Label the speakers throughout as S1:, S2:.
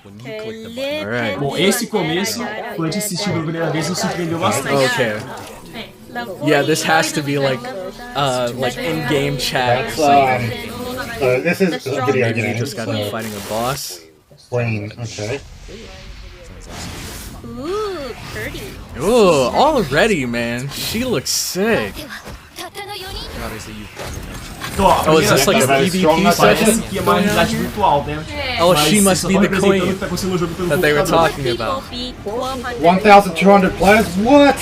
S1: Alright.
S2: Bom, esse começo, fã de assistir pela primeira vez, me surpreendeu bastante.
S1: Okay. Yeah, this has to be like in-game chat.
S3: This is a video
S1: You
S3: game.
S1: just got done fighting a boss.
S3: Queen, okay.
S4: Ooh, pretty.
S1: Ooh, already, man. She looks sick.
S2: Então, ó,
S1: Oh, is this like a
S3: Very strong
S1: PvP
S2: parece
S1: session?
S2: que é uma realidade virtual, né?
S1: Oh,
S2: Mas
S1: she must
S2: só
S1: be
S2: tá
S1: the
S2: representando o
S1: queen
S2: que tá acontecendo no jogo pelo
S1: that they were
S2: computador.
S1: talking about.
S4: Beat 1,200.
S3: 1,200 players? What?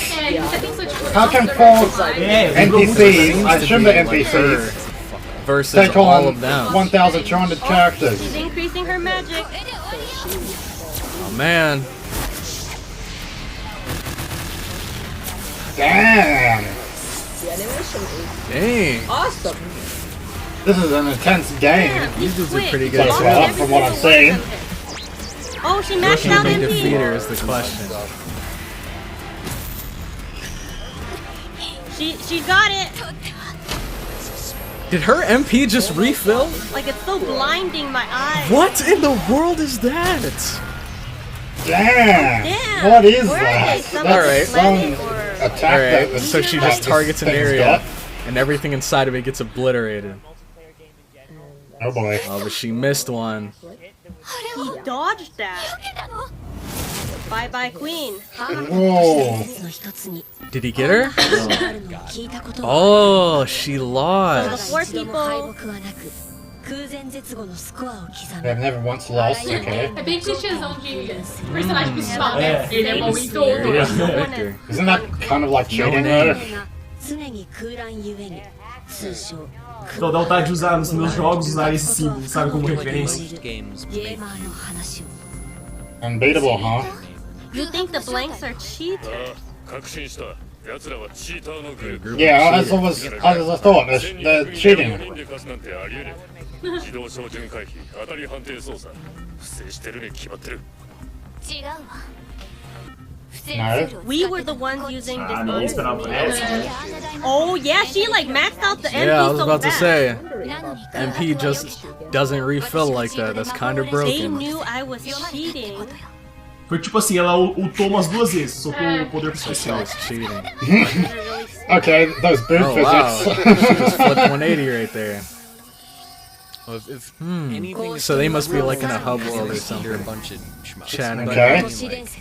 S3: How can 4 NPCs, I assume the NPCs,
S1: Versus
S3: take
S1: all
S3: on
S1: of them.
S3: 1,200 characters?
S4: She's increasing her magic.
S1: Oh man.
S3: Damn!
S1: Dang.
S5: Awesome.
S3: This is an intense game.
S1: These dudes are
S4: Quick.
S1: pretty good
S3: So
S1: too.
S3: far, from what I'm seeing.
S4: Oh, she maxed out
S1: Can they defeat
S4: MP.
S1: her is the question.
S4: She got it.
S1: Did her MP just refill?
S4: Like it's so blinding my eyes.
S1: What in the world is that?
S3: Damn!
S4: Damn.
S3: What is
S4: Where are
S3: that?
S4: they? Some
S3: That's
S4: athletic
S3: some
S4: or-
S3: attack
S1: Alright,
S3: that
S1: so she
S3: that
S1: just targets an
S3: this thing's
S1: area
S3: got.
S1: and everything inside of it gets obliterated.
S3: Oh boy.
S1: Oh, but she missed one.
S4: He dodged that. Bye bye, queen.
S3: Whoa.
S1: Did he get her? Oh, she
S4: So the
S1: lost.
S4: 4 people.
S3: I've never once lost, okay.
S6: É bem clichêzão de personagem principal, né? Ele é bom em tudo.
S1: Yeah, Victor.
S3: Isn't that kind of like
S1: No
S3: cheating
S1: name.
S3: though?
S2: Então dá vontade de usar nos meus jogos, usar esse símbolo, sabe, como referência.
S3: Unbeatable, huh?
S4: You think the blanks are cheaters?
S7: 確信した奴らはチーターのグループ
S3: Yeah, as I thought, they're cheating.
S7: 人で勝つなんてありえねえ自動照準回避当たり判定操作不正してるに決まってる
S3: No.
S4: We were the ones using this
S2: Ah, não,
S4: one.
S2: esperava por essa.
S4: Oh yeah, she like maxed out the MP
S1: Yeah, I was
S4: so
S1: about to
S4: fast.
S1: say. MP just doesn't refill like that. That's kind of
S4: They
S1: broken.
S4: knew I was cheating.
S2: Foi tipo assim, ela ultou umas 2 vezes, soltou o poder
S1: She
S2: especial.
S1: was cheating.
S3: Okay, those boot
S1: Oh wow, she
S3: physics.
S1: just flipped 180 right there. So they must be like in a hub world or something. Chatting.
S3: Okay.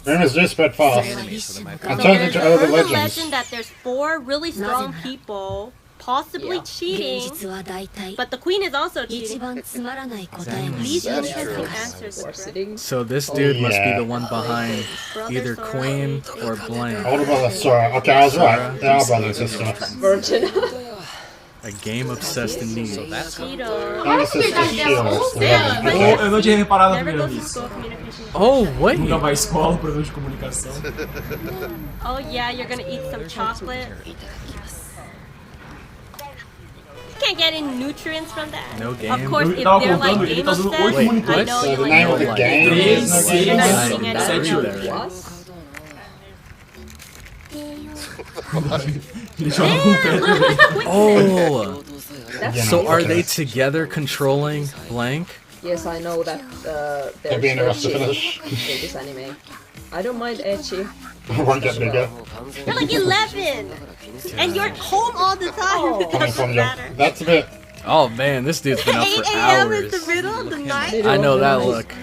S3: Rumors do spread fast. And
S4: So
S3: turns
S4: there's
S3: into
S4: a
S3: urban
S4: urban
S3: legends.
S4: legend that there's 4 really strong people possibly cheating, but the queen is also cheating. These interesting answers.
S1: So this dude must be
S3: yeah.
S1: the one behind either Queen or Blank.
S3: Older brother Sora. Okay, I was right. They are brother and sister.
S5: Virgin.
S1: A game obsessed in need.
S4: Cheeto.
S3: Younger sister Sheila.
S2: Eu, eu não tinha reparado a
S4: Never
S2: primeira
S4: goes to
S2: vez.
S4: school communication.
S1: Oh wait.
S2: Nunca vai à escola, problema de comunicação.
S4: Oh yeah, you're gonna eat some chocolate. You can't get any nutrients from that.
S1: No
S4: Of
S1: game.
S4: course,
S2: Eu
S4: if
S2: tava
S4: they're like
S2: contando, ele
S4: game
S2: tá usando
S4: obsessed,
S2: 8
S4: I
S2: monitores.
S4: know
S3: So
S4: you
S3: the
S4: like
S3: name of the
S4: like
S3: game
S2: Três,
S3: is no
S2: seis,
S3: games.
S4: Not eating it.
S2: sete,
S1: Read
S2: oito.
S1: that, right?
S2: Ele joga com o pé também.
S1: Oh,
S3: You
S1: so
S3: know,
S1: are
S3: okay.
S1: they together controlling Blank?
S5: Yes, I know that
S3: They'll be interested to
S5: in
S3: finish.
S5: this anime. I don't mind ecchi.
S3: Won't get bigger.
S4: You're like 11, and you're home all the time. It
S3: Coming
S4: doesn't
S3: from you.
S4: matter.
S3: That's a bit.
S1: Oh man, this dude's been up
S4: 8
S1: for
S4: a.m. is
S1: hours.
S4: the middle of the night.
S1: I know that look.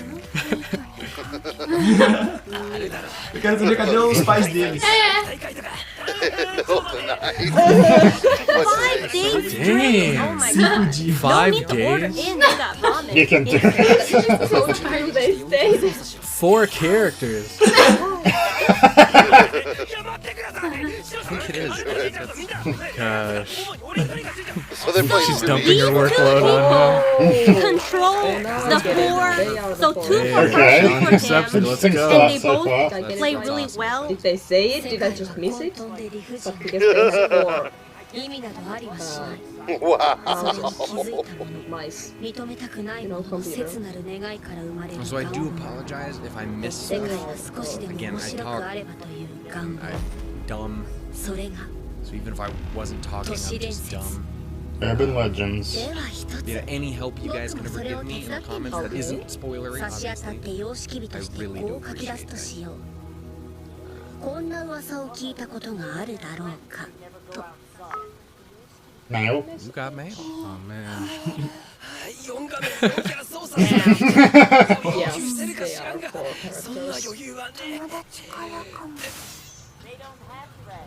S2: Eu quero saber cadê os pais deles.
S4: 5 days straight. Oh my god.
S2: 5 dias.
S4: No
S1: 5
S4: need to order
S1: days?
S4: in. They got ramen.
S3: You can do it.
S5: So true, they stay.
S1: 4 characters. Gosh,
S8: So they're playing
S1: she's
S8: Zoomies.
S1: dumping her workload on him.
S4: Control the 4. So 2 for
S3: Okay.
S4: her, 2 for
S1: Accepted.
S4: him.
S1: Let's
S3: Things
S1: go.
S4: And they
S3: so far.
S4: both play really well.
S5: Did they say it? Did I just miss it? But because they score
S8: Wow.
S5: mice.
S9: So I do apologize if I miss stuff. Again, I talk. I'm dumb. So even if I wasn't talking, I'm just dumb.
S3: Urban legends.
S9: Yeah, any help you guys can ever give me in the comments that isn't spoilery, obviously, I really do appreciate that.
S10: こんな噂を聞いたことがあるだろうかと
S3: Mail.
S9: You got mail.
S1: Oh man.
S5: Yes, they are core characters.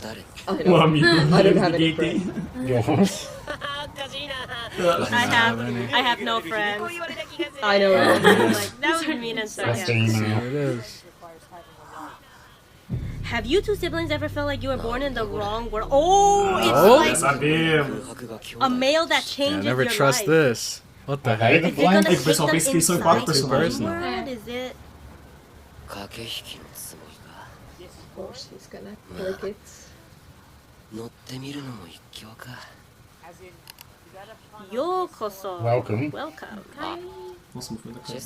S5: I
S2: O
S5: don't,
S2: amigo.
S5: I don't have any
S2: Ninguém tem.
S5: friends.
S4: I have no friends.
S5: I know.
S4: Like, that would be mean and
S3: That's the
S4: sarcastic.
S3: email.
S1: Here it is.
S4: Have you two siblings ever felt like you were born in the wrong world? Oh, it's
S1: Oh.
S4: like
S2: Sabemos.
S4: a male that
S1: Yeah,
S4: changes
S1: never
S4: your
S1: trust
S4: life.
S1: this. What the
S3: Are they
S1: heck?
S3: the
S4: Is it gonna
S3: blank?
S4: take
S2: É que o pessoal
S4: them
S2: pensa que são quatro
S4: inside the
S1: personagens.
S4: world? Is it?
S5: Of course, he's gonna click it.
S4: Yokoso.
S3: Welcome.
S4: Welcome.
S2: Nossa, me foi da cara.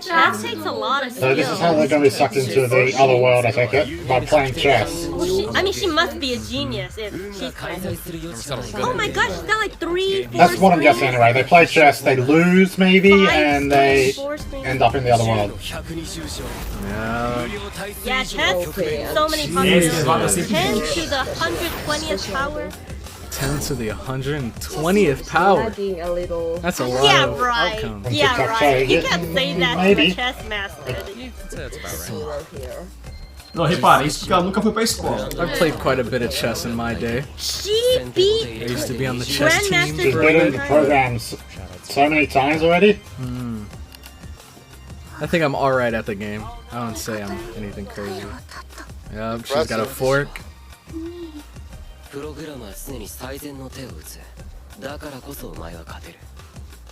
S4: Chess takes a lot of
S3: So this is how
S4: skill.
S3: they're going to be sucked into the other world, I take it, by playing chess.
S4: Well, I mean, she must be a genius if she's playing. Oh my gosh, she's got like 3, 4
S3: That's what I'm guessing
S4: screens.
S3: anyway. They play chess, they lose maybe,
S4: 5
S3: and they
S4: screens, 4 screens.
S3: end up in the other world.
S1: Yeah.
S4: Yeah, chess,
S5: Okay,
S4: so many
S2: Yes,
S4: possibilities.
S2: yes.
S4: 10 to the 120th power.
S1: 10 to the 120th power.
S5: Adding a little.
S1: That's a lot
S4: Yeah,
S1: of
S4: right.
S1: outcomes.
S4: Yeah,
S3: TikTok
S4: right.
S3: say
S4: You
S3: it.
S4: can't say that to
S3: Maybe.
S4: a chess master.
S9: That's about right.
S5: Zero here.
S2: Não, repara, isso porque ela nunca foi pra escola.
S1: I've played quite a bit of chess in my day.
S4: She beat
S1: I used to be on the chess team.
S4: Grandmaster
S3: She's been in the programs so many times already.
S1: I think I'm alright at the game. I don't say I'm anything crazy. Yep, she's got a fork.
S11: プログラマーは常に最善の手を打つ。だからこそお前は勝てる。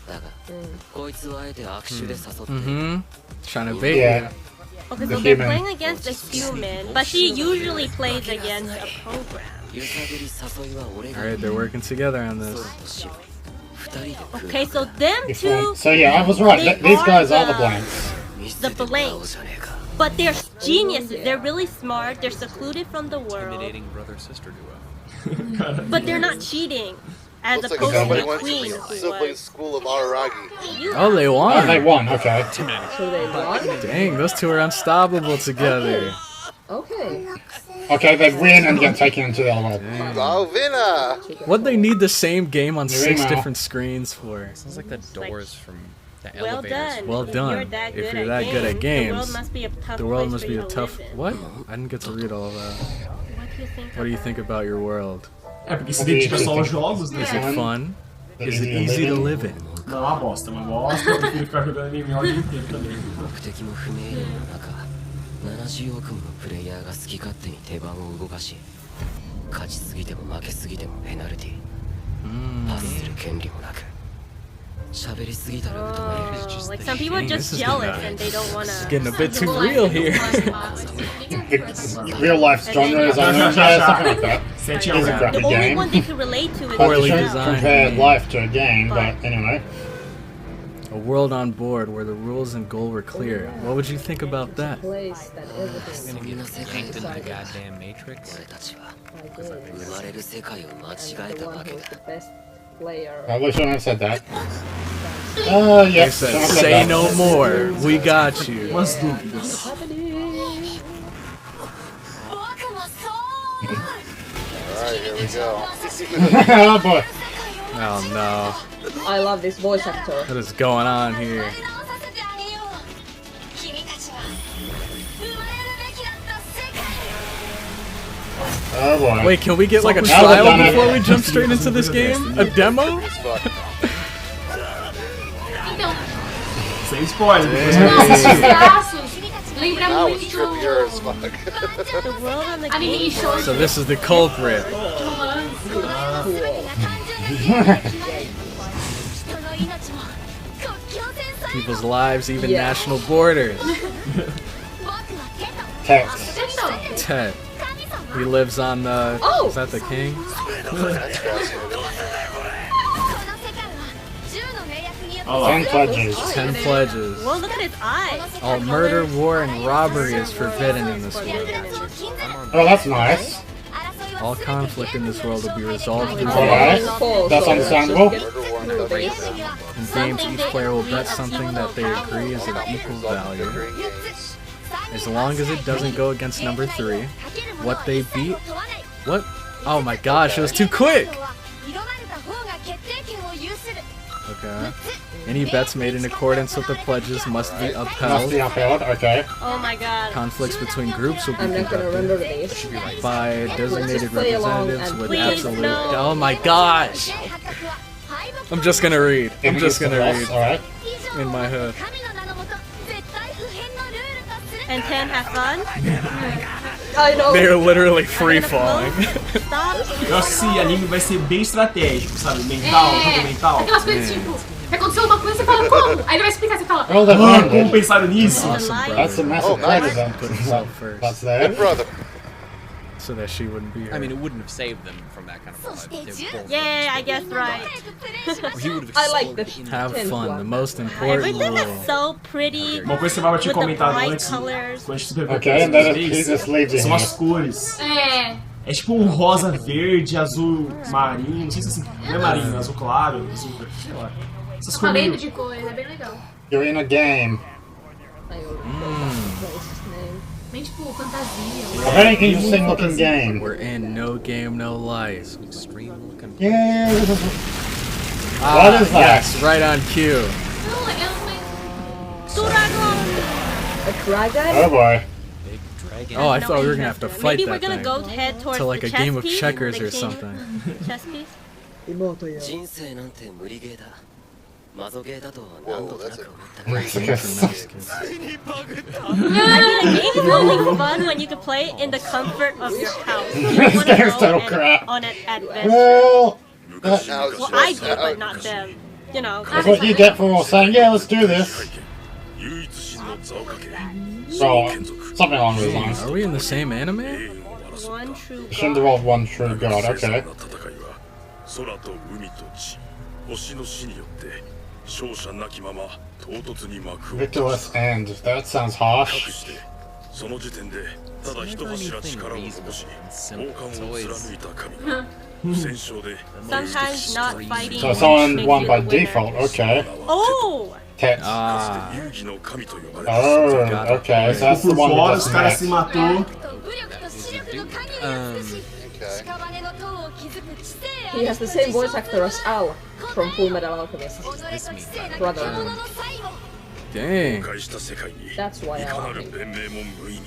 S11: だが、こいつはあえて悪手で誘ってる。
S1: Mm-hmm. Trying to bait
S3: Yeah.
S1: you.
S4: Okay,
S3: The
S4: so they're
S3: human.
S4: playing against a human, but she usually plays against a program.
S11: 揺さぶり誘いは俺が
S1: Alright, they're working together on this.
S11: 二人で組む
S4: Okay, so them
S3: It's
S4: two,
S3: fine. So yeah, I was right.
S4: They
S3: These guys
S4: are
S3: are the
S4: the-
S3: blanks.
S11: 見せ
S4: the
S11: てもらおう
S4: blanks.
S11: じゃねえか。
S4: but they're geniuses. They're really smart. They're secluded from the world,
S9: Intimidating brother-sister duo.
S4: but they're not cheating. As
S8: Looks like
S4: opposed to
S8: somebody
S4: the
S8: went to
S4: queen,
S8: the
S4: who
S8: sibling
S4: was.
S8: school of Araragi.
S4: You-
S1: Oh, they
S3: Oh, they
S1: won.
S3: won. Okay.
S5: So they won?
S1: Dang, those two are unstoppable together.
S5: Okay.
S3: Okay, they win and get taken into the other world.
S8: Alvina!
S1: What they need the same game on 6
S3: Email.
S1: different screens for?
S9: Sounds like the doors from the
S4: Well
S9: elevators.
S4: done.
S1: Well
S4: If
S1: done.
S4: you're that
S1: If
S4: good
S1: you're
S4: at
S1: that good at
S4: games, the world
S1: games,
S4: must be a tough
S1: The world
S4: place
S1: must
S4: for
S1: be
S4: you
S1: a
S4: to
S1: tough.
S4: live in.
S1: What? I didn't get to read all that.
S4: What do you think?
S1: What do you think about your world?
S2: É porque se dedica só aos jogos, né?
S1: Is it fun? Is it
S3: Easy
S1: easy to
S3: living.
S1: live in?
S2: Não, uma bosta, uma bosta. Eu prefiro ficar jogando MMO o dia inteiro também.
S11: 目的も不明瞭の中、70億ものプレイヤーが好き勝手に手番を動かし、勝ちすぎても負けすぎてもペナルティ、パスする権利もなく、喋りすぎたら疎まれる。
S4: Oh, like some people are
S1: Dang,
S4: just
S1: this is
S4: jealous
S1: getting-
S4: and they don't wanna.
S1: It's getting a bit too real here.
S3: Real life genre is on yeah, something like that.
S2: Sete
S3: It's a
S2: horas.
S4: The
S3: crappy
S4: only
S3: game.
S4: one they can relate to is
S3: But you
S1: Poorly
S3: shouldn't
S1: designed.
S3: compare life to a game, but anyway.
S1: A world on board where the rules and goal were clear. What would you think about that?
S5: Place that everything
S11: そんな世界
S9: Yanked
S11: で
S9: into the goddamn Matrix.
S11: 俺たちは
S5: I did.
S11: 生まれる世界を間違え
S5: The
S11: た
S5: one
S11: わけ
S5: who's
S11: だ。
S5: the best player.
S3: Probably shouldn't have said that.
S1: They
S3: Yes,
S1: said,
S3: shouldn't have said
S1: say
S3: that.
S1: no more. We got you.
S2: Umas dúvidas.
S8: Alright, here we go.
S3: Oh boy.
S1: Oh no.
S5: I love this voice actor.
S1: What is going on here?
S3: Oh boy.
S1: Wait, can we get like a
S3: Now they've
S1: trial
S3: done it.
S1: before we jump straight into this game? A demo?
S8: As fuck.
S2: Sem spoiler.
S6: Lembra
S8: That was
S6: muito
S8: trippier as fuck.
S4: the world on the
S6: anime
S4: game.
S6: show
S1: So this is the culprit. People's lives, even
S5: Yeah.
S1: national borders.
S3: Text.
S1: Ted. He lives on the.
S5: Oh!
S1: Is that the king?
S3: 10 pledges.
S1: 10 pledges.
S4: Well, look at his eyes.
S1: All murder, war, and robbery is forbidden in this world.
S3: Oh, that's nice.
S1: All conflict in this world will be resolved through
S3: Alright, that's understandable.
S1: In games, each player will bet something that they agree is of equal value. As long as it doesn't go against number 3. What they beat? What? Oh my gosh, it was too quick! Okay. Any bets made in accordance with the pledges must be upheld.
S3: Must be upheld, okay.
S4: Oh my god.
S1: Conflicts between groups will be
S5: I'm not gonna remember
S1: conducted
S5: these.
S1: by designated
S5: play along
S1: representatives
S5: and
S1: with
S4: please,
S1: absolute...
S4: no.
S1: Oh my gosh! I'm just gonna read. I'm just gonna read
S3: Alright.
S1: in my head.
S4: And 10, have fun.
S5: I know.
S1: They're literally free falling.
S4: Stop.
S2: Eu acho que esse anime vai ser bem estratégico, sabe? Mental, jogo mental.
S6: Aquelas coisas tipo, aconteceu uma coisa, você fala como? Aí ele vai explicar, você fala.
S3: Oh, they're
S2: Ah,
S3: fine.
S2: como pensaram nisso?
S1: Awesome, bro.
S3: That's a massive
S8: nice.
S3: pledge then.
S1: Put himself first.
S3: That's
S8: Big
S3: there.
S8: brother.
S1: So that she wouldn't be here.
S9: I mean, it wouldn't have saved them from that kind of blood. They both-
S4: Yeah, I guess right.
S9: He would have
S5: I like the
S9: exploded in
S1: Have
S5: 10th
S1: fun.
S5: one.
S1: The most important
S4: Everything
S1: rule.
S4: is so pretty.
S2: Uma coisa que você vai tinha
S4: With the
S2: comentado
S4: bright
S2: antes,
S4: colors.
S2: quando a gente se
S3: Okay, and then he just leaves it
S2: são
S3: here.
S2: as cores.
S6: É.
S2: É tipo um rosa verde, azul marinho, não sei se assim, não é marinho, azul claro, azul, sei lá. Essas cores
S6: Falando
S2: meio...
S6: de coisa, é bem legal.
S3: You're in a game.
S6: Bem tipo fantasia.
S3: A very interesting looking game.
S1: We're in No Game, No Life.
S9: extreme looking.
S3: Yeah.
S1: Ah,
S3: What is that?
S1: Yes, right on cue.
S6: Não, é
S5: A dragon?
S3: Oh boy.
S9: Big dragon.
S1: Oh, I thought we were gonna have to fight
S4: Maybe we're
S1: that
S4: gonna
S1: thing.
S4: go head towards
S1: To like
S4: the
S1: a
S4: chess
S1: game of
S4: piece,
S1: checkers
S4: the
S1: or
S4: king
S1: something.
S4: Chess piece.
S11: 人生なんて無理ゲーだマゾゲーだと
S8: Whoa,
S11: 何度とな
S8: that's
S11: く
S8: a
S11: 思った
S3: That's a good-
S4: I mean, a game is only fun when you can play in the comfort of your house. You don't want to
S3: This game's
S4: go
S3: total
S4: and-
S3: crap.
S4: on an adventure.
S3: Well,
S8: Now it's
S4: Well,
S8: just
S4: I do,
S8: out.
S4: but not them. You know.
S3: that's what you get for saying, yeah, let's do this.
S7: 唯一真の座をかけ
S3: So, something along those lines.
S1: Are we in the same anime?
S4: One true
S3: Cinder of one true god, okay.
S7: 戦いは空と海と地星の死によって勝者なきまま唐突に幕を
S3: Victorless end. That sounds
S7: 隠
S3: harsh.
S7: してその時点でただ一柱力を残し王冠を貫いた神が不戦勝で
S4: Sometimes not fighting.
S3: So someone
S4: makes
S3: won
S4: you
S3: by
S4: the winner.
S3: default, okay.
S4: Oh!
S3: Text.
S1: あ
S7: 遊戯の神と呼ばれた
S3: Oh, okay. So that's the
S2: Por
S3: one
S2: fora,
S3: that
S2: os
S3: doesn't
S2: caras
S3: match.
S2: se matou.
S5: He has the same voice actor as Al from Full Metal Alchemist. Brother.
S1: dang.
S7: 崩壊した世界に
S5: That's why
S7: い
S5: I
S7: かな
S5: like
S7: る
S5: him.
S7: 弁明も無意味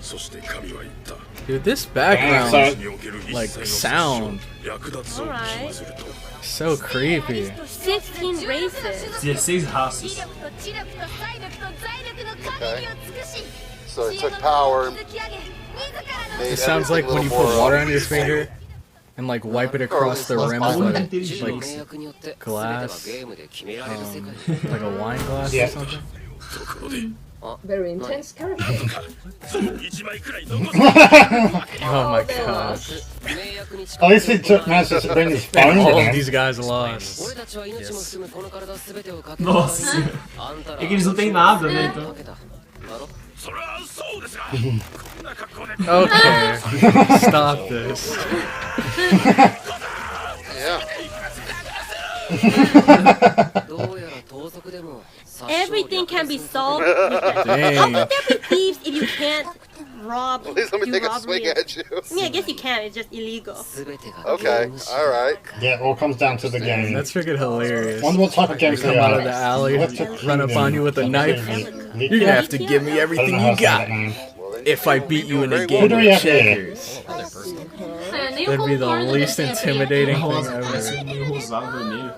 S7: そして神は言った
S1: Dude, this
S3: Dang,
S1: background
S3: so-
S7: における一
S1: like
S7: 切の
S1: sound
S7: 略奪を禁ずると
S1: so creepy.
S4: 16 races.
S2: 16 raças.
S8: Okay. So it took power. Made
S1: It sounds like
S8: everything
S1: when you
S8: a little
S1: put
S8: more,
S1: water on your finger and like wipe it across the rim of like
S11: 自分の契約によって全てが
S1: glass,
S11: ゲームで決められる世界
S1: like a wine glass
S3: Yeah.
S1: or something.
S7: ところで
S5: Very intense character.
S7: 一枚くらい残す
S1: Oh my god.
S11: 契約に近
S3: At least he took managed to bring his phone
S1: All
S3: with
S1: of
S3: him.
S1: these guys lost.
S11: 俺たちは命も含むこの体全てをかけ
S2: Nossa.
S11: あんたら
S2: É que eles não têm nada, né?
S11: か
S2: Então.
S11: けただろ
S7: そりゃそうですがこんな格好で
S1: Okay. Stop this.
S8: Yeah.
S11: どうやら盗賊でも
S4: Everything can be solved. How
S1: Dang.
S4: could there be thieves if you can't rob?
S8: At least let me
S4: do
S8: take a
S4: robbery
S8: swing
S4: and-
S8: at you.
S4: I mean, I guess you can. It's just illegal.
S11: 全てが
S8: Okay. All right.
S3: Yeah, it all comes down to the game.
S1: That's freaking hilarious.
S3: Wonder what type of
S1: They
S3: games
S1: come
S3: they
S1: out
S3: are.
S1: of the alley,
S3: What's the
S1: run up on you with a knife. You're gonna have to give me
S3: I don't
S1: everything
S3: know how
S1: you
S3: to say that
S1: got
S3: name.
S1: if I beat you in a
S3: Who
S1: game
S3: do
S1: of
S3: we have here?
S1: checkers.
S6: É, nem o
S1: That'd be the
S6: contorno do
S1: least
S6: desenho é preto.
S1: intimidating thing
S2: Rosa, parece
S1: ever.
S2: meio rosado, vermelho.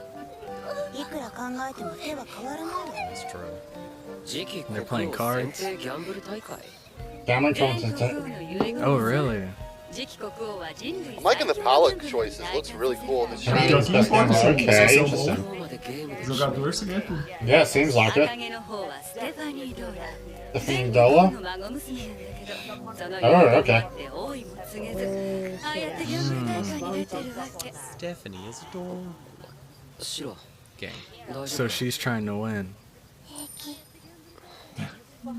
S10: いくら考えても手は変わらない
S9: It's true.
S11: 次期
S1: They're playing
S11: 国
S1: cards.
S11: 王選定ギャンブル大会
S3: Gambling competition.
S1: Oh, really?
S8: I'm liking the palette choices. Looks really cool in the show.
S3: Everything's best gambler. Okay,
S2: Esse é o
S3: interesting.
S2: bom
S11: までゲームで
S2: jogador, você ganha tudo.
S3: Yeah, it seems like it. Stephanie Dola? Oh, okay.
S9: Stephanie is adorable.
S11: 白
S9: game.
S1: So she's trying to win.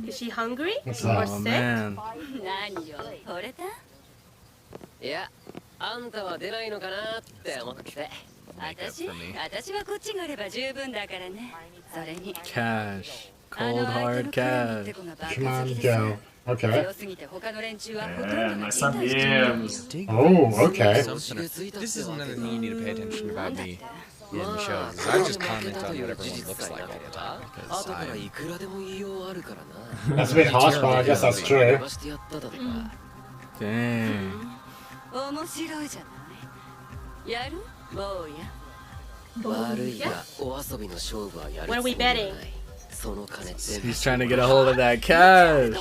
S4: Is she hungry or
S1: Oh
S4: sick?
S1: man.
S11: いや、あんたは出ないのかなって思って。
S9: 私
S6: はこっちがあれば十分だからね。それに
S1: Cash. Cold hard cash.
S3: Come on, Joe. Okay.
S6: 強すぎて他の連中はほとんど
S2: É, nós sabemos.
S3: Oh, okay.
S9: This isn't anything you need to pay attention about me in shows. I just comment on what everyone looks like all the time because
S11: 後からい
S9: I'm
S11: くらでも言いようあるからな。
S3: That's a bit harsh, but I guess that's true.
S11: してやっただとか。
S1: Dang.
S6: 面白いじゃない。やる？もうや。
S11: 悪いがお遊びの勝負はやるつ
S4: What are
S11: も
S4: we
S11: りはない
S4: betting?
S11: その金全部
S1: He's trying to get a hold of that cash.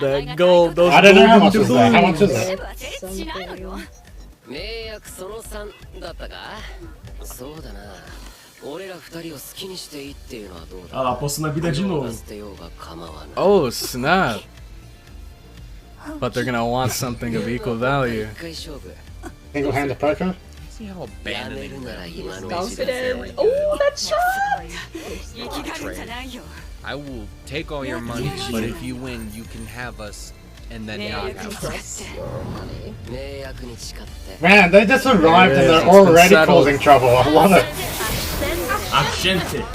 S1: That gold. Those
S3: I don't know how much
S1: golden
S3: is that. How much
S1: doubloons.
S3: is it?
S6: しないのよ。
S11: 名役その3だったか。そうだな。俺ら二人を好きにしていいっていうのはどうだ。
S2: Olha lá, posto na vida de novo.
S11: 捨てようが構わない。
S1: Oh snap. But they're gonna want something of equal value.
S11: 一回勝負。
S3: Single-handed poker?
S9: see how
S11: やめ
S9: abandoning
S11: るなら
S9: that
S11: 今のうちだ。
S5: Confident. Oh, that shot!
S6: 生きがるんじゃないよ。
S9: I will take all your money, but if you win, you can have us and then not have us.
S11: 名役に誓って。
S3: Man, they just arrived and they're
S1: It's been
S3: already
S1: settled.
S3: causing trouble. I love it.
S2: A gente.
S1: Dang,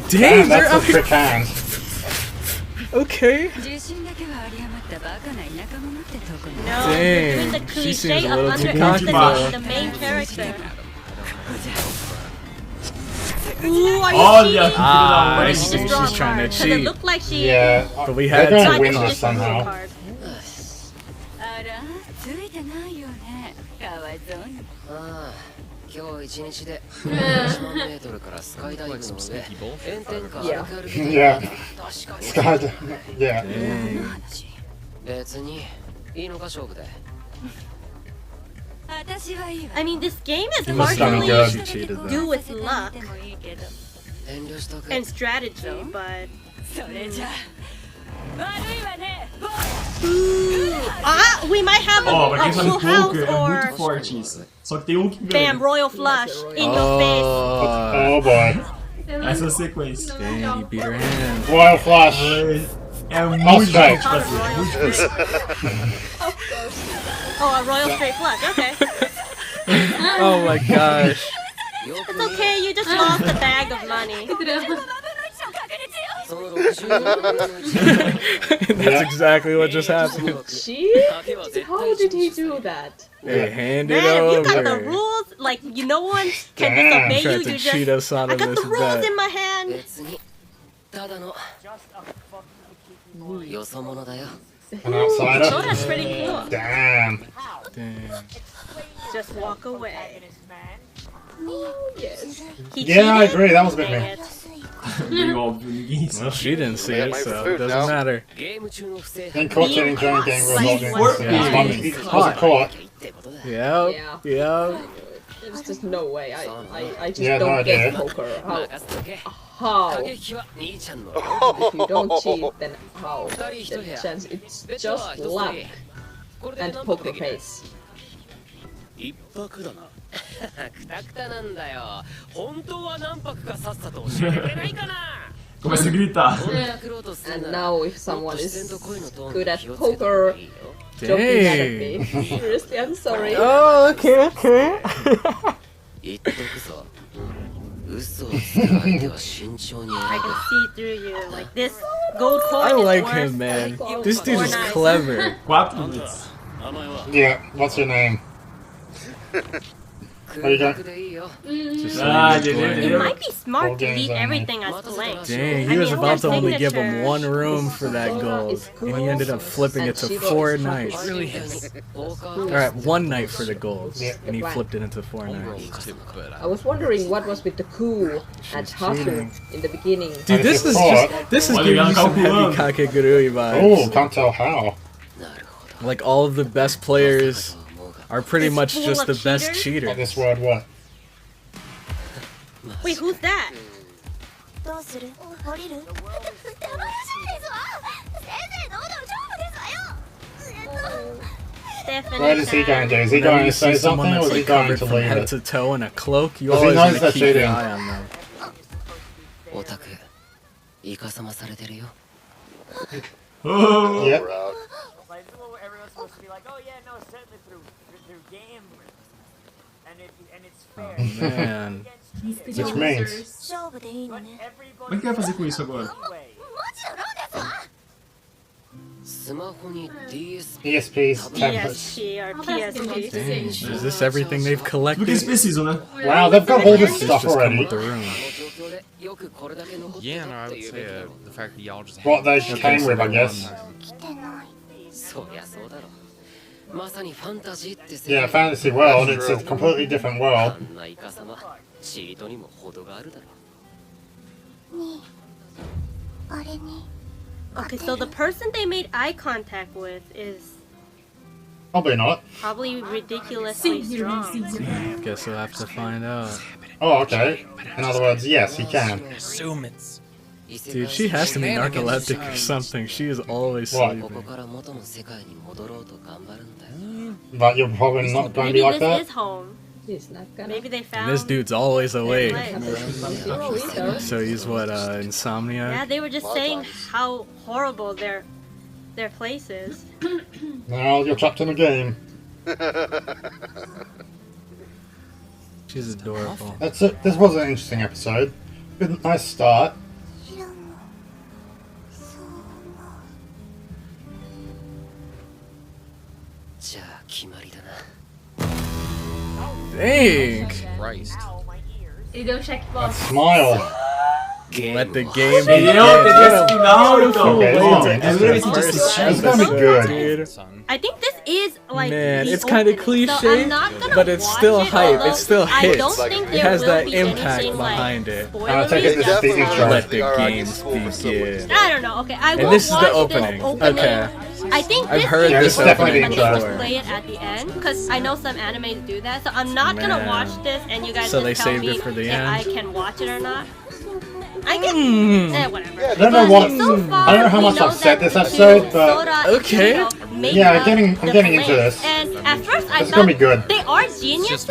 S3: Damn,
S1: they're
S3: that's a
S1: up here.
S3: trick hand.
S1: Okay.
S6: 自信だけは有り余ったバカな田舎者ってとこね。
S4: No, you're doing the
S1: Dang, she
S4: cliche
S1: seems a
S4: of
S1: little too
S4: underestimating
S1: cocky
S4: the
S1: though.
S4: main character. Ooh, are you
S2: Olha,
S4: cheating?
S2: filho
S1: Ah,
S2: da
S1: I
S2: mãe.
S1: see.
S4: Just draw a
S1: She's trying to
S4: card. 'Cause it
S1: cheat.
S4: looked like she
S3: Yeah,
S1: But we
S3: they're
S1: had
S3: gonna
S1: to-
S4: tried
S3: win
S4: to
S3: this
S4: just remove a
S3: somehow.
S4: card.
S6: あら、ついてないよね。かわいそうに。
S11: ああ、今日一日で1万メートルからスカイダイブの上、炎天下歩き歩き
S3: Yeah.
S11: 確かに。
S3: Sky, yeah.
S1: Dang.
S11: 別にいいのか勝負で。
S6: 私はいいわ。
S4: I mean, this game is
S1: He must have
S4: partially
S1: been good. She cheated
S4: do
S1: though.
S4: with luck
S6: でもいいけど。
S11: 遠慮しとく。
S4: and strategy, but
S6: それじゃ悪いわね。
S4: we might have
S2: Ó, pra
S4: a
S2: quem sabe
S4: full house
S2: poker, é muito
S4: or
S2: forte isso. Só que tem um que
S4: bam,
S2: ganha.
S4: royal flush in your face.
S1: Oh,
S3: Oh boy.
S2: Essa é a sequência.
S1: dang, he beat her hand.
S3: Royal Flush.
S2: É muito
S3: straight.
S2: difícil de fazer. Muito difícil.
S4: Oh, a royal straight flush. Okay,
S1: Oh my gosh.
S4: it's okay. You just lost a bag of money.
S11: その60万分の1
S1: That's exactly what just happened.
S5: She? How did he do that?
S1: They handed
S4: Man, you got the
S1: over.
S4: rules. Like, no one can
S3: Damn.
S4: disobey you.
S1: Tried to
S4: You
S1: cheat
S4: just.
S1: us out
S4: I
S1: of
S4: got
S1: this
S4: the rules
S1: bet.
S4: in my hand.
S11: 別にただのよそ者だよ。
S3: An
S4: Oh,
S3: outsider.
S4: that's pretty cool.
S3: Damn.
S1: Dang.
S4: Just walk away.
S5: Yes.
S4: He
S3: Yeah, I
S4: cheated?
S3: agree. That was a bit
S4: Dang
S3: mean.
S4: it.
S2: Bem óbvio, ninguém
S1: Well,
S2: sabe.
S1: she didn't see
S8: Yeah,
S1: it,
S8: my
S1: so
S8: food
S1: it doesn't
S8: now.
S1: matter.
S11: ゲーム中の不正
S3: Being
S11: 反
S3: caught cheating during game rules not being
S2: Work.
S3: He wasn't caught.
S11: ってことだ。
S1: Yep. Yep.
S5: There's just no way. I just
S3: Yeah, no
S5: don't get
S3: idea.
S5: poker. How?
S11: 任せとけ。
S5: How?
S11: 過激は兄ちゃんの。
S5: If you don't cheat, then how? The chance it's
S11: 別は
S5: just
S11: 一つ
S5: luck
S11: でこれで
S5: and
S11: 何とか
S5: poker
S11: できる。
S5: face.
S7: 一泊だな。
S11: くたくたなんだよ。本当は何泊かさっさと教えてくれないかな。
S2: Começa a gritar.
S11: こんなクロートする
S5: And
S11: なら
S5: now if
S11: もっ
S5: someone
S11: と自然
S5: is
S11: と声のトーン
S5: good
S11: に
S5: at
S11: 気をつけた方
S5: poker
S11: がいいよ。
S5: jumping at
S1: Dang.
S5: me. Seriously, I'm sorry.
S1: Oh, okay, okay.
S11: 言っとくぞ。嘘をつく相手は慎重に
S4: I
S11: 選
S4: can see through you. Like this gold coin
S1: I
S4: is
S1: like
S4: worth
S1: him, man.
S4: like
S1: This dude is
S4: $4.99.
S1: clever.
S2: 4 minutos.
S3: Yeah, what's your name?
S11: べ。空白でいいよ。
S1: Just
S2: Ah,
S1: leave it
S2: yeah,
S1: blank.
S4: It might be smart to
S3: All
S4: leave
S3: games are
S4: everything as blank.
S1: Dang,
S4: I
S1: he was
S4: mean,
S1: about to
S4: their
S1: only give him
S4: signature.
S1: one room for that gold, and he ended up flipping it to 4 nights.
S11: Really hits.
S1: Alright, 1 night for the gold,
S3: Yeah.
S1: and he flipped it into 4 nights.
S9: But
S5: I was wondering what was with the coup at Haku
S1: cheating.
S5: in the beginning.
S1: Dude, this is
S2: Olha,
S1: giving you some
S2: calculando.
S1: heavy Kakegurui
S3: Oh,
S1: vibes.
S3: can't tell how.
S1: Like all of the best players are pretty
S4: It's
S1: much
S4: full
S1: just
S4: of
S1: the best
S4: cheaters?
S1: cheaters.
S3: This word what?
S4: Wait, who's that?
S10: どうする？降りる？楽しみですわ。先生のうどん勝負ですわよ。
S4: definition.
S3: What is he going to do? Is he
S1: Whenever
S3: going
S1: you
S3: to say
S1: see someone
S3: something, or
S1: that's
S3: is he
S1: like
S3: going
S1: covered
S3: to
S1: from
S3: leave
S1: head
S3: it?
S1: to toe in a cloak, you
S3: Because he
S1: always
S3: knows
S1: want to
S3: they're
S1: keep your
S3: cheating.
S1: eye on them.
S11: オタクイカサマされてるよ
S2: Oh.
S3: Yep.
S8: We're out.
S12: Like, everyone's supposed to be like, oh yeah, no, certainly through game, and it's fair.
S1: Man.
S3: Which means...
S10: 勝負でいいのね
S2: Como é que vai fazer com isso agora?
S11: スマホに
S3: ESP's templates.
S4: PSP or PSP.
S1: Dang, is this everything they've collected?
S2: Tudo que eles precisam, né?
S3: Wow, they've got all this
S1: It's
S3: stuff
S1: just come
S3: already.
S1: with the room.
S9: Yeah, no, I would say the fact that y'all just
S3: What they
S9: have-
S3: came with, I guess.
S11: そりゃそうだろまさにファンタジーって世
S3: Yeah,
S11: 界
S3: fantasy world, it's a completely different
S11: あ
S3: world.
S11: んなイカサマチートにも程があるだろ
S10: 俺に
S4: Okay, so the person they made eye contact with is
S3: Probably not.
S4: probably ridiculously strong.
S1: Guess we'll have to find out.
S3: Oh, okay. In other words, yes, he can.
S9: Assume it's
S1: Dude, she has to be narcoleptic or something. She is always
S3: What?
S11: ここ
S1: sleeping.
S11: から元の世界に戻ろうと頑張るんだよ
S3: But you're probably not going to be
S4: Maybe
S3: like
S4: this
S3: that.
S4: is home.
S5: He's not gonna.
S4: Maybe they found.
S1: And this dude's always awake.
S5: Oh, he does.
S1: So he's what,
S4: Yeah,
S1: insomniac?
S4: they were just saying how horrible their place is.
S3: Now you're trapped in a game.
S1: She's adorable.
S3: That's it. This was an interesting episode. Good, nice start.
S11: じゃあ決まりだな
S1: Dang!
S9: Christ.
S6: Ele deu um checkbox.
S3: Smile.
S1: Let the game
S2: Entendeu? Entendeu esse final, então?
S3: Okay,
S2: Bom,
S3: okay.
S2: é a primeira vez que a gente assistiu.
S3: It's gonna be good.
S1: Dude.
S4: I think this is like
S1: Man,
S4: the
S1: it's kind of
S4: opening, so
S1: cliche,
S4: I'm not gonna
S1: but it's
S4: watch
S1: still
S4: it,
S1: hype.
S4: although
S1: It still
S4: I
S1: hits.
S4: don't think
S1: It
S4: there
S1: has
S4: will
S1: that
S4: be
S1: impact
S4: anything,
S1: behind
S4: like,
S1: it.
S3: I'll take it
S4: spoilery
S3: to Stevie
S4: just
S3: Show.
S1: Let the
S8: Alright,
S1: games
S8: school for Subway.
S1: begin.
S4: I don't know. Okay, I will
S1: And this is
S4: watch
S1: the opening. Okay.
S4: I think
S1: I've
S4: this
S1: heard
S4: is
S1: this
S4: the
S3: definitely
S4: opening,
S3: being
S4: but they
S3: tried.
S4: just play it at the end because I know some animes do that. So I'm not gonna
S1: Man.
S4: watch this, and you guys
S1: So
S4: just
S1: they
S4: tell
S1: saved
S4: me
S1: it for the
S4: if
S1: end?
S4: I can watch it or not. I can. Whatever.
S3: I don't know
S4: But
S3: what.
S4: so far,
S3: I don't know how
S4: we
S3: much
S4: know
S3: I've said
S4: that
S3: this
S4: the
S3: episode,
S4: two
S3: but
S4: Sora
S1: Okay.
S4: and Hiro make
S3: Yeah,
S4: up
S3: I'm
S4: the
S3: getting into
S4: plan.
S3: this.
S4: And at first, I
S3: It's
S4: thought
S3: gonna be good.
S4: they are geniuses.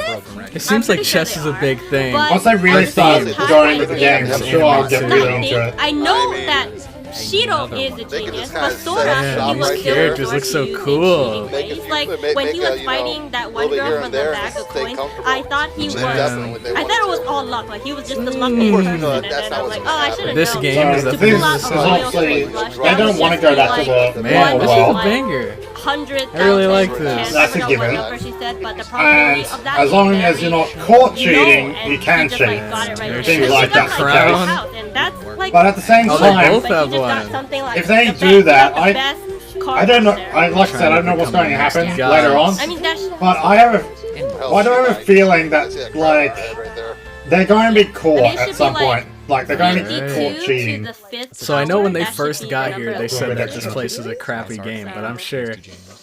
S1: It seems like chess is a big thing.
S4: But
S3: Once I really
S4: at the
S3: start
S4: same time,
S3: going with the
S4: I
S3: games,
S4: think-
S3: I'm sure I'll get
S1: I
S3: really into it.
S4: I know
S8: I mean,
S4: that Shiro is a
S8: They can
S4: genius,
S8: just
S4: but
S8: kinda set
S4: Sora,
S8: up
S4: he
S8: shop
S4: was
S8: right
S4: still
S8: there.
S1: Characters look so
S4: using
S1: cool.
S4: cheating
S8: Make
S4: ways.
S8: a few-
S4: Like
S8: make-
S4: when
S8: make
S4: he
S8: a,
S4: was
S8: you
S4: fighting
S8: know,
S4: that
S8: a
S4: one
S8: little bit
S4: girl
S8: here
S4: from
S8: and
S4: the
S8: there,
S4: back of
S8: stay
S4: coin,
S8: comfortable.
S4: I thought he
S8: Which
S4: was.
S8: is definitely what they
S4: I
S8: want
S4: thought it
S8: to
S4: was
S8: do.
S4: all luck. Like he was just the
S8: Of
S4: luckiest
S8: course,
S4: person,
S8: no,
S4: and
S8: that's
S4: then I
S8: not
S4: was like,
S8: what's
S4: oh, I
S8: gonna
S4: should have
S1: This
S4: known.
S1: game is
S3: So
S1: the
S3: the
S4: To
S3: thing
S4: pull out
S3: is,
S4: a
S3: is
S4: royal
S3: obviously,
S4: sword rush,
S3: they
S4: that
S3: don't
S4: was
S3: want to
S4: just
S3: go back to
S4: like
S3: the
S1: Man,
S3: normal
S1: this is a
S3: world.
S1: banger.
S4: 100,000
S1: I really like this.
S4: chance.
S3: That's
S4: I
S3: a
S4: don't know
S3: given.
S4: what number she said, but the probability
S3: And
S4: of that
S3: as long
S4: being
S3: as you're not
S4: very
S3: caught
S4: low,
S3: cheating,
S4: and
S3: you
S4: he
S3: can
S4: just,
S3: cheat.
S4: like, got it right
S1: There's
S4: there.
S3: things
S4: She
S3: like
S4: got,
S3: that
S1: the
S3: the
S1: case.
S4: house, and that's like
S3: But at the same
S1: Oh, they
S3: time,
S1: both
S4: but
S1: have
S4: he just got
S1: one.
S4: something like
S3: if they
S4: the
S3: do
S4: best,
S3: that,
S4: the
S3: I
S4: best
S3: I
S4: card
S3: don't know.
S4: there.
S3: Like I said, I don't know what's going to happen
S1: God.
S3: later on.
S4: I mean, that's
S3: But I have a,
S8: Hell,
S3: why do I have a
S8: shit,
S3: feeling
S8: That's
S3: that
S8: it,
S3: like
S8: right there.
S3: they're going to be caught
S4: I mean, it
S3: at
S4: should
S3: some
S4: be, like,
S3: point? Like they're going to be
S4: 52
S3: caught
S4: to
S3: cheating.
S4: the fifth
S1: So I know
S4: power,
S1: when they
S4: that should
S1: first
S4: be
S1: got
S4: the
S1: here,
S4: number
S1: they
S4: of
S1: said that
S4: players.
S1: this place is a crappy game, but I'm sure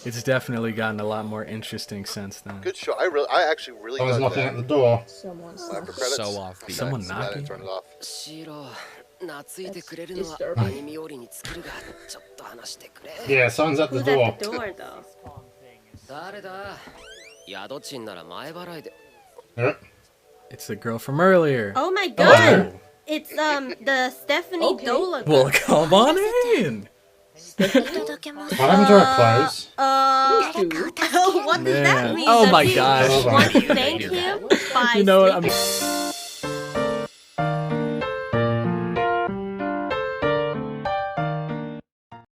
S1: it's definitely gotten a lot more interesting since then.
S8: Good show. I actually really
S3: Someone's
S8: dug
S3: knocking
S8: that.
S3: at the door.
S5: Someone's
S8: After credits.
S9: So offbeat.
S1: Someone
S8: Too bad I
S1: knocking?
S8: didn't turn it off.
S11: シロ懐いてくれるのは
S5: Disturbing.
S11: アニメよりに作るがちょっと話してくれ
S3: Yeah, someone's at the
S4: Who's
S3: door.
S4: at the door, though?
S11: 誰だ宿賃なら前払いで
S3: Yep.
S1: It's the girl from earlier.
S4: Oh my god!
S1: Oh.
S4: It's the Stephanie
S5: Okay.
S4: Dola.
S1: Well, come on in.
S10: 届けます
S3: What happened to her clothes?
S4: What does that
S1: Man.
S4: mean?
S1: Oh
S4: Does
S1: my
S4: he
S1: gosh.
S4: want to thank him by
S1: You know what?
S4: sleeping?